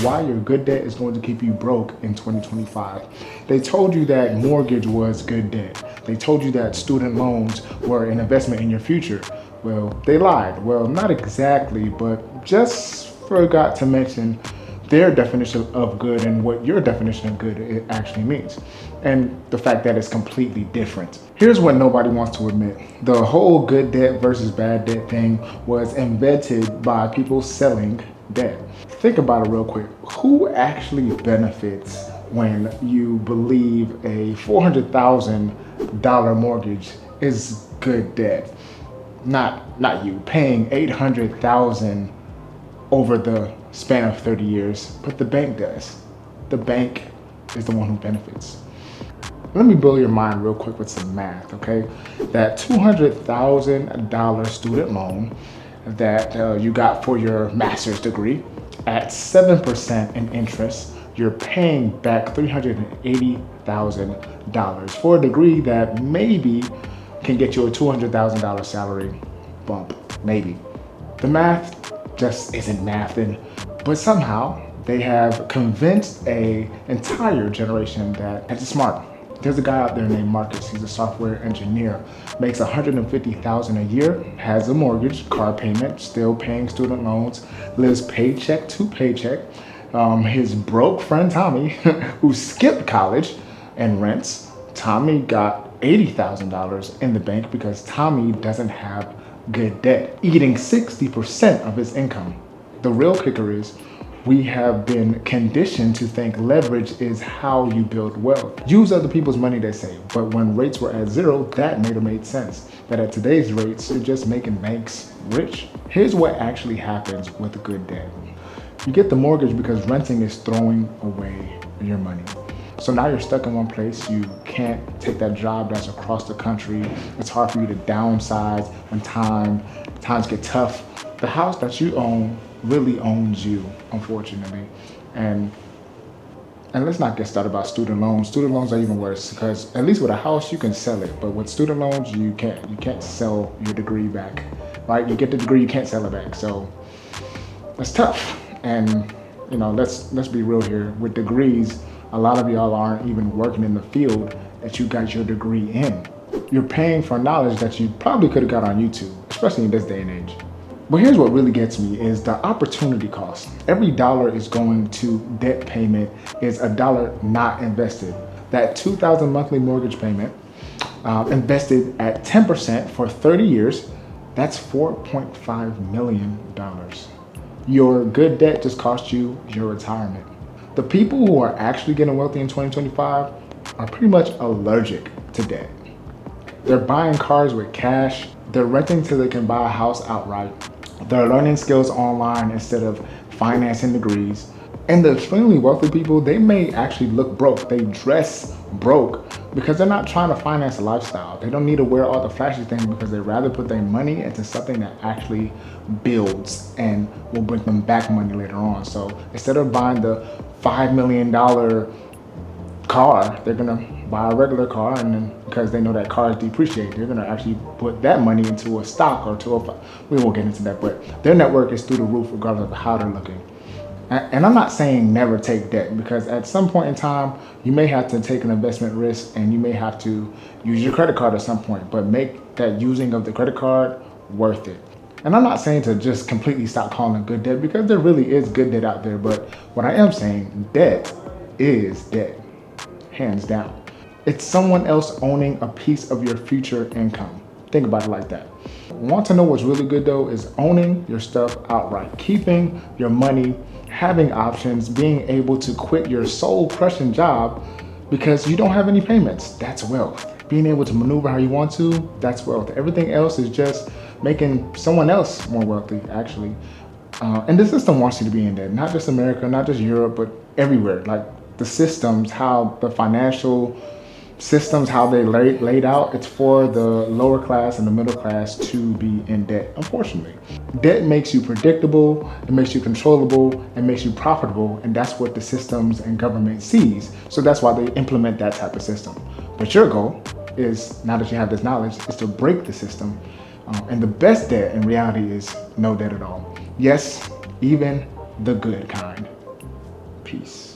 why your good debt is going to keep you broke in 2025. They told you that mortgage was good debt. They told you that student loans were an investment in your future. Well, they lied. Well, not exactly, but just forgot to mention their definition of good and what your definition of good actually means, and the fact that it's completely different. Here's what nobody wants to admit. The whole good debt versus bad debt thing was invented by people selling debt. Think about it real quick. Who actually benefits when you believe a $400,000 mortgage is good debt? Not you paying $800,000 over the span of 30 years, but the bank does. The bank is the one who benefits. Let me blow your mind real quick with some math, okay? That $200,000 student loan that you got for your master's degree at 7% in interest, you're paying back $380,000 for a degree that maybe can get you a $200,000 salary bump, maybe. The math just isn't mathing, but somehow they have convinced an entire generation that it's smart. There's a guy out there named Marcus. He's a software engineer, makes $150,000 a year, has a mortgage, car payment, still paying student loans, lives paycheck to paycheck. His broke friend Tommy, who skipped college and rents, Tommy got $80,000 in the bank because Tommy doesn't have good debt, eating 60% of his income. The real kicker is we have been conditioned to think leverage is how you build wealth. Use other people's money, they say, but when rates were at zero, that made sense. But at today's rates, you're just making banks rich. Here's what actually happens with good debt. You get the mortgage because renting is throwing away your money. So now you're stuck in one place. You can't take that job that's across the country. It's hard for you to downsize when times get tough. The house that you own really owns you, unfortunately. And let's not get started about student loans. Student loans are even worse because at least with a house, you can sell it. But with student loans, you can't. You can't sell your degree back, right? You get the degree, you can't sell it back. So it's tough. And let's be real here. With degrees, a lot of y'all aren't even working in the field that you got your degree in. You're paying for knowledge that you probably could have got on YouTube, especially in this day and age. But here's what really gets me is the opportunity cost. Every dollar is going to debt payment is a dollar not invested. That $2,000 monthly mortgage payment invested at 10% for 30 years, that's $4.5 million. Your good debt just cost you your retirement. The people who are actually getting wealthy in 2025 are pretty much allergic to debt. They're buying cars with cash. They're renting till they can buy a house outright. They're learning skills online instead of financing degrees. And the extremely wealthy people, they may actually look broke. They dress broke because they're not trying to finance a lifestyle. They don't need to wear all the flashy things because they'd rather put their money into something that actually builds and will bring them back money later on. So instead of buying the $5 million car, they're gonna buy a regular car, and then because they know that cars depreciate, they're gonna actually put that money into a stock or we won't get into that, but their network is through the roof regardless of how they're looking. And I'm not saying never take debt, because at some point in time, you may have to take an investment risk and you may have to use your credit card at some point, but make that using of the credit card worth it. And I'm not saying to just completely stop calling it good debt, because there really is good debt out there. But what I am saying, debt is debt, hands down. It's someone else owning a piece of your future income. Think about it like that. Want to know what's really good though is owning your stuff outright, keeping your money, having options, being able to quit your soul crushing job because you don't have any payments. That's wealth. Being able to maneuver how you want to, that's wealth. Everything else is just making someone else more wealthy, actually. And the system wants you to be in debt, not just America, not just Europe, but everywhere. Like the systems, how the financial systems, how they laid out, it's for the lower class and the middle class to be in debt, unfortunately. Debt makes you predictable, it makes you controllable, it makes you profitable, and that's what the systems and government sees. So that's why they implement that type of system. But your goal is, now that you have this knowledge, is to break the system. And the best debt in reality is no debt at all. Yes, even the good kind. Peace.